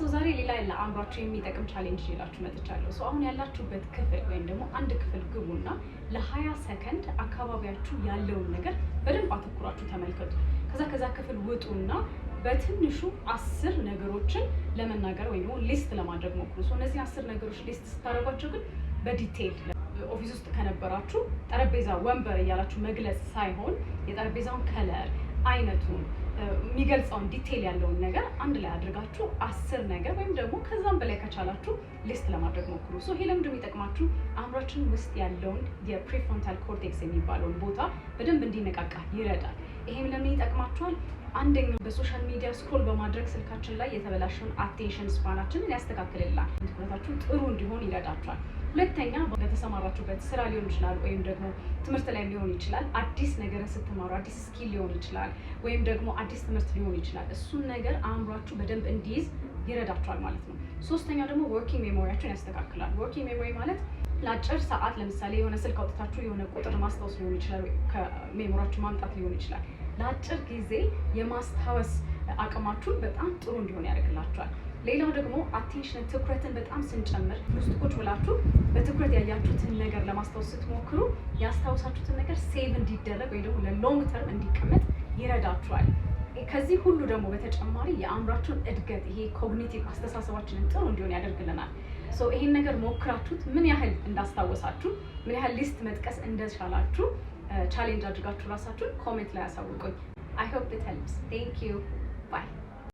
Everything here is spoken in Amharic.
ዛሬ ሌላ ለአእምሯችሁ የሚጠቅም ቻሌንጅ ይላችሁ መጥቻለሁ። አሁን ያላችሁበት ክፍል ወይም ደግሞ አንድ ክፍል ግቡና ለ20 ሰከንድ አካባቢያችሁ ያለውን ነገር በደንብ አተኩራችሁ ተመልከቱ። ከዛ ክፍል ውጡና በትንሹ 10 ነገሮችን ለመናገር ወይም ሊስት ለማድረግ ሞክሩ። እነዚህ 10 ነገሮች ሊስት ስታደርጓቸው ግን በዲቴል ኦፊስ ውስጥ ከነበራችሁ ጠረጴዛ ወንበር እያላችሁ መግለጽ ሳይሆን የጠረጴዛውን ከለር አይነቱን የሚገልጸውን ዲቴል ያለውን ነገር አንድ ላይ አድርጋችሁ 10 ነገር ወይም ደግሞ ከዛም በላይ ከቻላችሁ ሊስት ለማድረግ ሞክሩ። ይሄ ለምንድን ነው የሚጠቅማችሁ? አእምሯችን ውስጥ ያለውን የፕሪፍሮንታል ኮርቴክስ የሚባለውን ቦታ በደንብ እንዲነቃቃ ይረዳል። ይሄም ለምን ይጠቅማችኋል? አንደኛው በሶሻል ሚዲያ ስክሮል በማድረግ ስልካችን ላይ የተበላሸውን አቴንሽን ስፓናችንን ያስተካክልላል። ትኩረታችሁ ጥሩ እንዲሆን ይረዳችኋል። ሁለተኛ በተሰማራችሁበት ስራ ሊሆን ይችላል ወይም ደግሞ ትምህርት ላይ ሊሆን ይችላል። አዲስ ነገርን ስትማሩ አዲስ ስኪል ሊሆን ይችላል ወይም ደግሞ አዲስ ትምህርት ሊሆን ይችላል። እሱን ነገር አእምሯችሁ በደንብ እንዲይዝ ይረዳችኋል ማለት ነው። ሶስተኛው ደግሞ ወርኪንግ ሜሞሪያችሁን ያስተካክላል። ወርኪንግ ሜሞሪ ማለት ለአጭር ሰዓት ለምሳሌ የሆነ ስልክ አውጥታችሁ የሆነ ቁጥር ማስታወስ ሊሆን ይችላል፣ ከሜሞሪያችሁ ማምጣት ሊሆን ይችላል። ለአጭር ጊዜ የማስታወስ አቅማችሁን በጣም ጥሩ እንዲሆን ያደርግላችኋል። ሌላው ደግሞ አቴንሽን ትኩረትን በጣም ስንጨምር ውስጥ ቁጭ ብላችሁ በትኩረት ያያችሁትን ነገር ለማስታወስ ስትሞክሩ ያስታውሳችሁትን ነገር ሴቭ እንዲደረግ ወይ ደግሞ ለሎንግ ተርም እንዲቀመጥ ይረዳችኋል። ከዚህ ሁሉ ደግሞ በተጨማሪ የአእምሯችሁን እድገት ይሄ ኮግኒቲቭ አስተሳሰባችንን ጥሩ እንዲሆን ያደርግልናል። ይሄን ነገር ሞክራችሁት ምን ያህል እንዳስታወሳችሁ ምን ያህል ሊስት መጥቀስ እንደቻላችሁ ቻሌንጅ አድርጋችሁ ራሳችሁን ኮሜንት ላይ አሳውቁኝ። I hope it helps. Thank you. Bye.